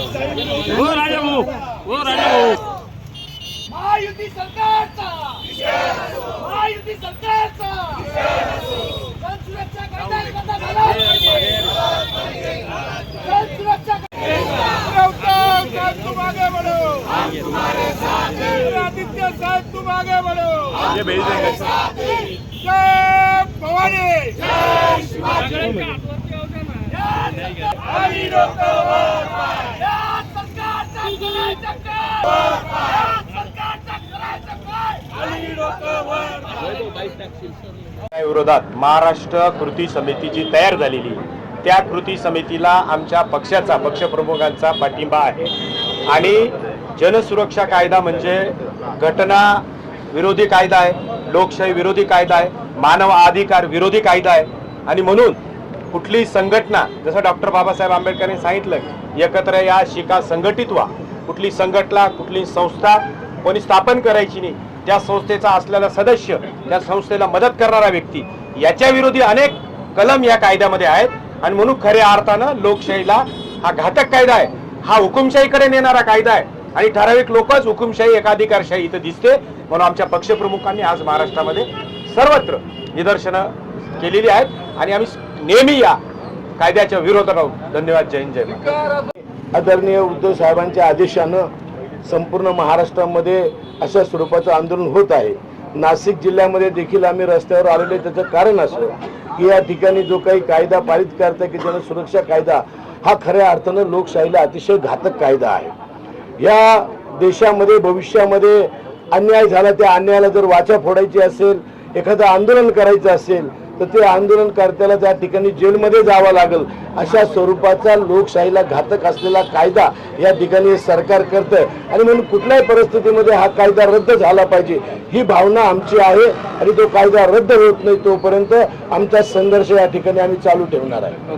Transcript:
हो राजा भाऊ, हो राजा भाऊ. महायुती सरकारचा महायुती सरकारचा जन सुरक्षा कायदा बंद झाला. जन सुरक्षा तू आगे बढ़ो, आदित्य साहब तुम आगे बढ़ो. ये भेज देंगे. जय भवानी, जय शिवाजी. आणि डोकं वर पाय. या सरकारचा करायचं काय? या सरकारचा करायचं काय? आणि डोकं वर पाय. विरोधात महाराष्ट्र कृती समिती जी तयार झालेली त्या कृती समितीला आमच्या पक्षाचा पक्षप्रमुखांचा पाठिंबा आहे. आणि जनसुरक्षा कायदा म्हणजे घटना विरोधी कायदा आहे, लोकशाही विरोधी कायदा आहे, मानव अधिकार विरोधी कायदा आहे. आणि म्हणून कुठलीही संघटना, जसं डॉक्टर बाबासाहेब आंबेडकरांनी सांगितलं, एकत्र या, शिका, संघटित व्हा. कुठली संघटना, कुठली संस्था कोणी स्थापन करायची नाही. त्या संस्थेचा असलेला सदस्य, त्या संस्थेला मदत करणारा व्यक्ती, याच्या विरोधी अनेक कलम या कायद्यामध्ये आहेत. आणि म्हणून खऱ्या अर्थानं लोकशाहीला हा घातक कायदा आहे, हा हुकुमशाहीकडे नेणारा कायदा आहे. आणि ठराविक लोकच हुकुमशाही, एकाधिकारशाही इथं दिसते. म्हणून आमच्या पक्षप्रमुखांनी आज महाराष्ट्रामध्ये सर्वत्र निदर्शनं केलेली आहेत. आणि आम्ही नेहमी या कायद्याच्या विरोधात आहोत. धन्यवाद. जय हिंद, जय महाराष्ट्र. आदरणीय उद्धव साहेबांच्या आदेशानं संपूर्ण महाराष्ट्रामध्ये अशा स्वरूपाचं आंदोलन होत आहे. नाशिक जिल्ह्यामध्ये देखील आम्ही रस्त्यावर आलेले. त्याचं कारण असं की या ठिकाणी जो काही कायदा पारित करता की जनसुरक्षा कायदा हा खऱ्या अर्थानं लोकशाहीला अतिशय घातक कायदा आहे. या देशामध्ये भविष्यामध्ये अन्याय झाला, त्या अन्यायाला जर वाचा फोडायची असेल, एखादं आंदोलन करायचं असेल तर ते आंदोलनकर्त्याला त्या ठिकाणी जेलमध्ये जावं लागेल. अशा स्वरूपाचा लोकशाहीला घातक असलेला कायदा या ठिकाणी सरकार करतं. आणि म्हणून कुठल्याही परिस्थितीमध्ये हा कायदा रद्द झाला पाहिजे ही भावना आमची आहे. आणि तो कायदा रद्द होत नाही तोपर्यंत आमचा संघर्ष या ठिकाणी आम्ही चालू ठेवणार आहे.